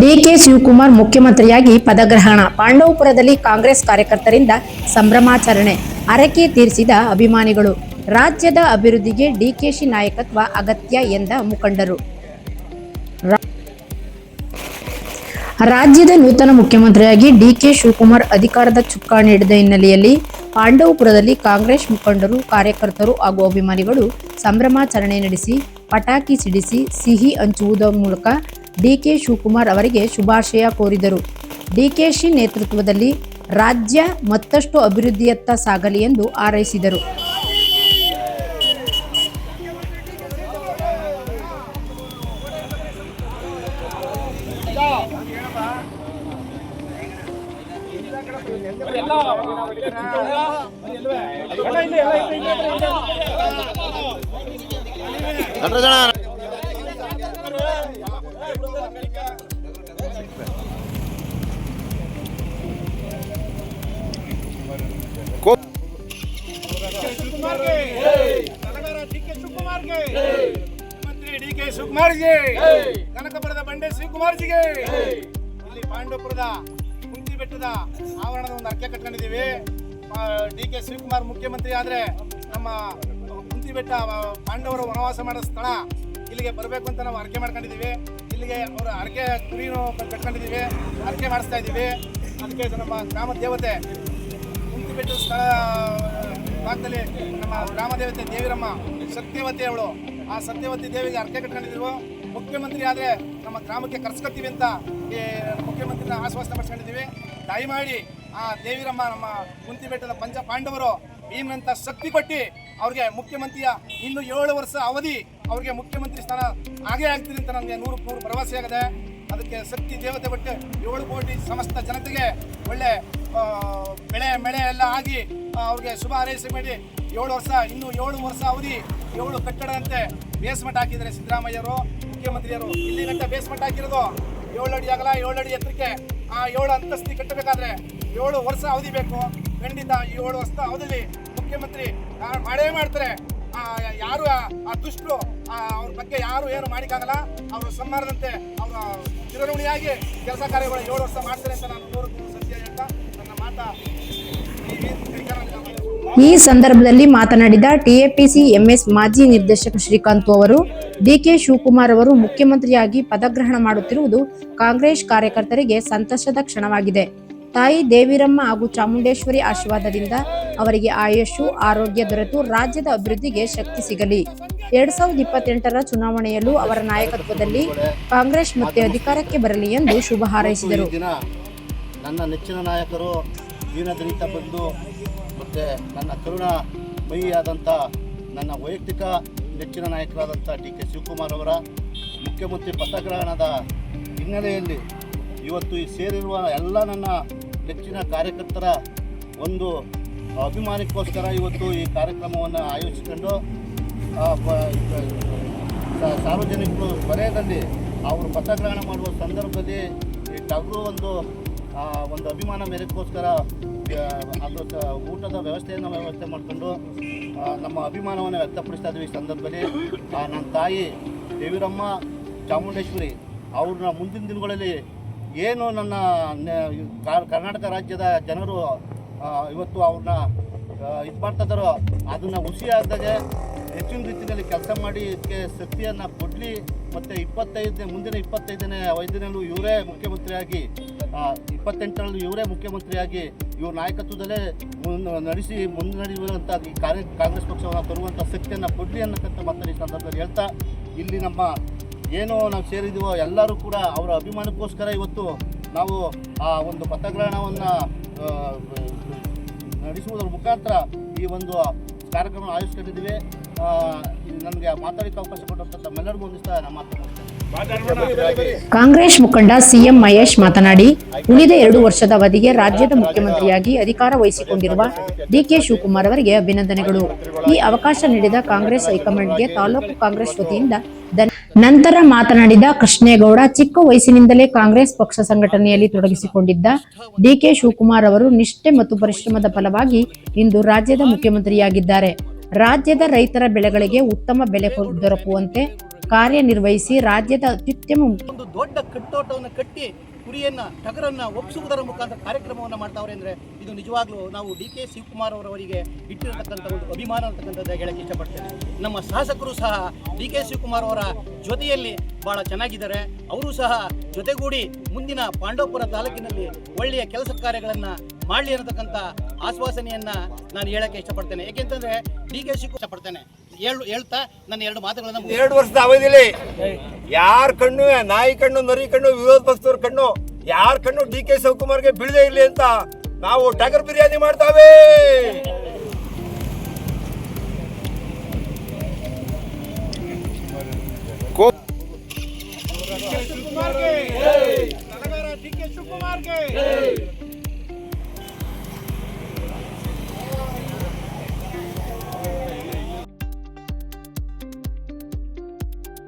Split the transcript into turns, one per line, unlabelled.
DK Shivakumar ಮುಖ್ಯಮಂತ್ರಿಯಾಗಿ ಪದಗ್ರಹಣ. ಪಾಂಡವಪುರದಲ್ಲಿ ಕಾಂಗ್ರೆಸ್ ಕಾರ್ಯಕರ್ತರಿಂದ ಸಂಭ್ರಮಾಚರಣೆ. ಹರಕೆ ತೀರಿಸಿದ ಅಭಿಮಾನಿಗಳು. ರಾಜ್ಯದ ಅಭಿವೃದ್ಧಿಗೆ ಡಿಕೆಶಿ ನಾಯಕತ್ವ ಅಗತ್ಯ ಎಂದ ಮುಖಂಡರು. ರಾಜ್ಯದ ನೂತನ ಮುಖ್ಯಮಂತ್ರಿಯಾಗಿ ಡಿಕೆ ಶಿವಕುಮಾರ್ ಅಧಿಕಾರದ ಚುಕ್ಕಾಣಿ ಹಿಡಿದ ಹಿನ್ನೆಲೆಯಲ್ಲಿ ಪಾಂಡವಪುರದಲ್ಲಿ ಕಾಂಗ್ರೆಸ್ ಮುಖಂಡರು, ಕಾರ್ಯಕರ್ತರು ಹಾಗೂ ಅಭಿಮಾನಿಗಳು ಸಂಭ್ರಮಾಚರಣೆ ನಡೆಸಿ ಪಟಾಕಿ ಸಿಡಿಸಿ ಸಿಹಿ ಹಂಚುವುದರ ಮೂಲಕ ಡಿಕೆ ಶಿವಕುಮಾರ್ ಅವರಿಗೆ ಶುಭಾಶಯ ಕೋರಿದರು. ಡಿಕೆಶಿ ನೇತೃತ್ವದಲ್ಲಿ ರಾಜ್ಯ ಮತ್ತಷ್ಟು ಅಭಿವೃದ್ಧಿಯತ್ತ ಸಾಗಲಿ ಎಂದು ಹಾರೈಸಿದರು.
ಡಿಕೆ ಶಿವಕುಮಾರ್ಗೆ, ಕನಕಪುರದ ಬಂಡೆ ಶಿವಕುಮಾರ್ಜಿಗೆ, ಇಲ್ಲಿ ಪಾಂಡವಪುರದ ಕುಂತಿ ಬೆಟ್ಟದ ಆವರಣದ ಒಂದು ಅರ್ಕೆ ಕಟ್ಕೊಂಡಿದ್ದೀವಿ. ಡಿಕೆ ಶಿವಕುಮಾರ್ ಮುಖ್ಯಮಂತ್ರಿ ಆದ್ರೆ ನಮ್ಮ ಕುಂತಿ ಬೆಟ್ಟ ಪಾಂಡವರು ವನವಾಸ ಮಾಡೋ ಸ್ಥಳ, ಇಲ್ಲಿಗೆ ಬರಬೇಕು ಅಂತ ನಾವು ಅರ್ಕೆ ಮಾಡ್ಕೊಂಡಿದ್ದೀವಿ. ಇಲ್ಲಿಗೆ ಅವರ ಅರ್ಕೆ ಕುರಿನೂ ಕಟ್ಕೊಂಡಿದ್ದೀವಿ, ಅರ್ಕೆ ಮಾಡಿಸ್ತಾ ಇದ್ದೀವಿ. ಅದಕ್ಕೆ ನಮ್ಮ ಗ್ರಾಮ ದೇವತೆ ಕುಂತಿ ಬೆಟ್ಟದ ಸ್ಥಳ ಭಾಗದಲ್ಲಿ ನಮ್ಮ ಗ್ರಾಮ ದೇವತೆ ದೇವಿರಮ್ಮ ಸತ್ಯವತಿ ಅವಳು, ಆ ಸತ್ಯವತಿ ದೇವಿಗೆ ಅರ್ಕೆ ಕಟ್ಕೊಂಡಿದ್ದೀವಿ. ಮುಖ್ಯಮಂತ್ರಿ ಆದರೆ ನಮ್ಮ ಗ್ರಾಮಕ್ಕೆ ಕರ್ಸ್ಕೊತೀವಿ ಅಂತ ಈ ಮುಖ್ಯಮಂತ್ರಿನ ಆಶ್ವಾಸನೆ ಪಡಿಸ್ಕೊಂಡಿದ್ದೀವಿ. ದಯಮಾಡಿ ಆ ದೇವಿರಮ್ಮ ನಮ್ಮ ಕುಂತಿ ಬೆಟ್ಟದ ಪಂಚ ಪಾಂಡವರು ಭೀಮನಂತ ಶಕ್ತಿ ಕೊಟ್ಟು ಅವ್ರಿಗೆ ಮುಖ್ಯಮಂತ್ರಿಯ ಇನ್ನು 7 ವರ್ಷ ಅವಧಿ ಅವ್ರಿಗೆ ಮುಖ್ಯಮಂತ್ರಿ ಸ್ಥಾನ ಆಗೇ ಆಗ್ತಿದೆ ಅಂತ ನನಗೆ 100% ಭರವಸೆ ಆಗಿದೆ. ಅದಕ್ಕೆ ಶಕ್ತಿ ದೇವತೆ ಕೊಟ್ಟು 7 ಕೋಟಿ ಸಮಸ್ತ ಜನತೆಗೆ ಒಳ್ಳೆ ಬೆಳೆ ಎಲ್ಲ ಆಗಿ ಅವ್ರಿಗೆ ಶುಭ ಹಾರೈಸಿ ಮಾಡಿ 7 ವರ್ಷ ಇನ್ನು 7 ವರ್ಷ ಅವಧಿ 7 ಕಟ್ಟಡದಂತೆ ಬೇಸ್ಮೆಂಟ್ ಹಾಕಿದ್ದಾರೆ ಸಿದ್ದರಾಮಯ್ಯರು ಮುಖ್ಯಮಂತ್ರಿಯರು. ಇಲ್ಲಿ ಗಂಟೆ ಬೇಸ್ಮೆಂಟ್ ಹಾಕಿರೋದು 7 ಅಡಿ ಅಗಲ 7 ಅಡಿ ಎತ್ತರಕ್ಕೆ. ಆ 7 ಅಂತಸ್ತಿ ಕಟ್ಟಬೇಕಾದ್ರೆ 7 ವರ್ಷ ಅವಧಿ ಬೇಕು. ಖಂಡಿತ ಈ 7 ವರ್ಷದ ಅವಧಿಯಲ್ಲಿ ಮುಖ್ಯಮಂತ್ರಿ ಮಾಡೇ ಮಾಡ್ತಾರೆ. ಯಾರು ಆ ದುಷ್ಟರು ಅವ್ರ ಬಗ್ಗೆ ಯಾರು ಏನು ಮಾಡಿಕಾಗಲ್ಲ. ಅವರು ಸಂಹಾರದಂತೆ ಅವರ ಚಿರಋಣಿಯಾಗಿ ಕೆಲಸ ಕಾರ್ಯಗಳು 7 ವರ್ಷ ಮಾಡ್ತಾರೆ ಅಂತ ನಾನು 100% ಸತ್ಯ ಹೇಳ್ತಾ ನನ್ನ ಮಾತಾ.
ಈ ಸಂದರ್ಭದಲ್ಲಿ ಮಾತನಾಡಿದ ಟಿಎಪಿಸಿ ಎಂಎಸ್ ಮಾಜಿ ನಿರ್ದೇಶಕ ಶ್ರೀಕಾಂತ್ ಅವರು, ಡಿಕೆ ಶಿವಕುಮಾರ್ ಅವರು ಮುಖ್ಯಮಂತ್ರಿಯಾಗಿ ಪದಗ್ರಹಣ ಮಾಡುತ್ತಿರುವುದು ಕಾಂಗ್ರೆಸ್ ಕಾರ್ಯಕರ್ತರಿಗೆ ಸಂತಸದ ಕ್ಷಣವಾಗಿದೆ. ತಾಯಿ ದೇವಿರಮ್ಮ ಹಾಗೂ ಚಾಮುಂಡೇಶ್ವರಿ ಆಶೀರ್ವಾದದಿಂದ ಅವರಿಗೆ ಆಯುಷು ಆರೋಗ್ಯ ದೊರೆತು ರಾಜ್ಯದ ಅಭಿವೃದ್ಧಿಗೆ ಶಕ್ತಿ ಸಿಗಲಿ. 2028ರ ಚುನಾವಣೆಯಲ್ಲೂ ಅವರ ನಾಯಕತ್ವದಲ್ಲಿ ಕಾಂಗ್ರೆಸ್ ಮತ್ತೆ ಅಧಿಕಾರಕ್ಕೆ ಬರಲಿ ಎಂದು ಶುಭ ಹಾರೈಸಿದರು.
ನನ್ನ ನೆಚ್ಚಿನ ನಾಯಕರು ದೀನದಲಿತ ಬಂದು ಮತ್ತು ನನ್ನ ಕರುಣಾಮಯಿಯಾದಂಥ ನನ್ನ ವೈಯಕ್ತಿಕ ನೆಚ್ಚಿನ ನಾಯಕರಾದಂಥ ಡಿಕೆ ಶಿವಕುಮಾರ್ ಅವರ ಮುಖ್ಯಮಂತ್ರಿ ಪದಗ್ರಹಣದ ಹಿನ್ನೆಲೆಯಲ್ಲಿ ಇವತ್ತು ಈ ಸೇರಿರುವ ಎಲ್ಲ ನನ್ನ ನೆಚ್ಚಿನ ಕಾರ್ಯಕರ್ತರ ಒಂದು ಅಭಿಮಾನಕ್ಕೋಸ್ಕರ ಇವತ್ತು ಈ ಕಾರ್ಯಕ್ರಮವನ್ನು ಆಯೋಜಿಸಿಕೊಂಡು ಸಾರ್ವಜನಿಕರು ವಲಯದಲ್ಲಿ ಅವರು ಪದಗ್ರಹಣ ಮಾಡುವ ಸಂದರ್ಭದಲ್ಲಿ ಈ ಟಗರು ಒಂದು ಅಭಿಮಾನ ಮೇರೆಗೋಸ್ಕರ ಅದು ಊಟದ ವ್ಯವಸ್ಥೆ ಮಾಡಿಕೊಂಡು ನಮ್ಮ ಅಭಿಮಾನವನ್ನು ವ್ಯಕ್ತಪಡಿಸ್ತಾ ಇದ್ದೀವಿ. ಈ ಸಂದರ್ಭದಲ್ಲಿ ನನ್ನ ತಾಯಿ ದೇವಿರಮ್ಮ ಚಾಮುಂಡೇಶ್ವರಿ ಅವ್ರನ್ನ ಮುಂದಿನ ದಿನಗಳಲ್ಲಿ ಏನು ನನ್ನ ಕರ್ನಾಟಕ ರಾಜ್ಯದ ಜನರು ಇವತ್ತು ಅವ್ರನ್ನ ಇದು ಮಾಡ್ತಾ ಇದ್ದಾರೋ ಅದನ್ನು ಹುಸಿಯಾಗದಾಗೆ ಹೆಚ್ಚಿನ ರೀತಿಯಲ್ಲಿ ಕೆಲಸ ಮಾಡಿ ಇದಕ್ಕೆ ಶಕ್ತಿಯನ್ನು ಕೊಡಲಿ. ಮತ್ತು ಮುಂದಿನ 25ನೇ ಅವಧಿನಲ್ಲೂ ಇವರೇ ಮುಖ್ಯಮಂತ್ರಿಯಾಗಿ 28ರಲ್ಲಿ ಇವರೇ ಮುಖ್ಯಮಂತ್ರಿಯಾಗಿ ಇವ್ರ ನಾಯಕತ್ವದಲ್ಲೇ ಮುನ್ನಡೆಯುವಂಥ ಈ ಕಾಂಗ್ರೆಸ್ ಪಕ್ಷವನ್ನು ತರುವಂಥ ಶಕ್ತಿಯನ್ನು ಕೊಡಲಿ ಅನ್ನತಕ್ಕಂಥ ಮಾತನ್ನು ಈ ಸಂದರ್ಭದಲ್ಲಿ ಹೇಳ್ತಾ, ಇಲ್ಲಿ ನಮ್ಮ ಏನೋ ನಾವು ಸೇರಿದ್ದೀವೋ ಎಲ್ಲರೂ ಕೂಡ ಅವರ ಅಭಿಮಾನಕ್ಕೋಸ್ಕರ ಇವತ್ತು ನಾವು ಆ ಒಂದು ಪದಗ್ರಹಣವನ್ನು ನಡೆಸುವುದರ ಮುಖಾಂತರ ಈ ಒಂದು ಕಾರ್ಯಕ್ರಮ ಆಯೋಜಿಸ್ಕೊಂಡಿದ್ದೀವಿ. ನನಗೆ ಮಾತಾಡಲಿಕ್ಕೆ ಅವಕಾಶ ಕೊಟ್ಟಂತ ತಮ್ಮೆಲ್ಲರಿಗೂ ಒಂದಿಸ್ತಾ ನಮ್ಮ ಮಾತನಾಡ್ತೀನಿ.
ಕಾಂಗ್ರೆಸ್ ಮುಖಂಡ ಸಿಎಂ ಮಹೇಶ್ ಮಾತನಾಡಿ, ಉಳಿದ 2 ವರ್ಷದ ಅವಧಿಗೆ ರಾಜ್ಯದ ಮುಖ್ಯಮಂತ್ರಿಯಾಗಿ ಅಧಿಕಾರ ವಹಿಸಿಕೊಂಡಿರುವ ಡಿಕೆ ಶಿವಕುಮಾರ್ ಅವರಿಗೆ ಅಭಿನಂದನೆಗಳು. ಈ ಅವಕಾಶ ನೀಡಿದ ಕಾಂಗ್ರೆಸ್ ಹೈಕಮಾಂಡ್ಗೆ ತಾಲೂಕು ಕಾಂಗ್ರೆಸ್ ವತಿಯಿಂದ ನಂತರ ಮಾತನಾಡಿದ ಕೃಷ್ಣೇಗೌಡ, ಚಿಕ್ಕ ವಯಸ್ಸಿನಿಂದಲೇ ಕಾಂಗ್ರೆಸ್ ಪಕ್ಷ ಸಂಘಟನೆಯಲ್ಲಿ ತೊಡಗಿಸಿಕೊಂಡಿದ್ದ ಡಿಕೆ ಶಿವಕುಮಾರ್ ಅವರು ನಿಷ್ಠೆ ಮತ್ತು ಪರಿಶ್ರಮದ ಫಲವಾಗಿ ಇಂದು ರಾಜ್ಯದ ಮುಖ್ಯಮಂತ್ರಿಯಾಗಿದ್ದಾರೆ. ರಾಜ್ಯದ ರೈತರ ಬೆಳೆಗಳಿಗೆ ಉತ್ತಮ ಬೆಲೆ ದೊರಕುವಂತೆ ಕಾರ್ಯನಿರ್ವಹಿಸಿ ರಾಜ್ಯದ ಅತ್ಯುತ್ತಮ
ಒಂದು ದೊಡ್ಡ ಕಟ್ಟೋಟವನ್ನು ಕಟ್ಟಿ ಕುರಿಯನ್ನ ಟಗರನ್ನ ಒಪ್ಪಿಸುವುದರ ಮುಖಾಂತರ ಕಾರ್ಯಕ್ರಮವನ್ನು ಮಾಡ್ತಾವ್ರೆ ಅಂದರೆ ಇದು ನಿಜವಾಗ್ಲೂ ನಾವು ಡಿ ಕೆ ಶಿವಕುಮಾರ್ ಅವರವರಿಗೆ ಇಟ್ಟಿರತಕ್ಕಂಥ ಒಂದು ಅಭಿಮಾನ ಅಂತಕ್ಕಂಥದ್ದು ಹೇಳಕ್ಕೆ ಇಷ್ಟಪಡ್ತೇನೆ. ನಮ್ಮ ಶಾಸಕರು ಸಹ ಡಿ ಕೆ ಶಿವಕುಮಾರ್ ಅವರ ಜೊತೆಯಲ್ಲಿ ಬಹಳ ಚೆನ್ನಾಗಿದ್ದಾರೆ. ಅವರು ಸಹ ಜೊತೆಗೂಡಿ ಮುಂದಿನ ಪಾಂಡವಪುರ ತಾಲೂಕಿನಲ್ಲಿ ಒಳ್ಳೆಯ ಕೆಲಸ ಕಾರ್ಯಗಳನ್ನು ಮಾಡಲಿ ಅನ್ನತಕ್ಕಂಥ ಆಶ್ವಾಸನೆಯನ್ನ ನಾನು ಹೇಳಕ್ಕೆ ಇಷ್ಟಪಡ್ತೇನೆ. ಏಕೆಂತಂದ್ರೆ ಡಿ ಕೆ ಶಿವಕುಮಾರ್ ಇಷ್ಟಪಡ್ತೇನೆ ಹೇಳ್ತಾ ನನ್ನ 2 ಮಾತುಗಳನ್ನು
2 ವರ್ಷದ ಅವಧಿಯಲ್ಲಿ ಯಾರ ಕಣ್ಣು, ನಾಯಿ ಕಣ್ಣು, ನರಿ ಕಣ್ಣು, ವಿರೋಧ ಪಕ್ಷದವ್ರ ಕಣ್ಣು, ಯಾರ ಕಣ್ಣು ಡಿ ಕೆ ಶಿವಕುಮಾರ್ಗೆ ಬೀಳದೇ ಇರಲಿ ಅಂತ ನಾವು ಟಗರ್ ಬಿರಿಯಾನಿ ಮಾಡ್ತಾವೆ.
ಶಿವಕುಮಾರ್ಗೆ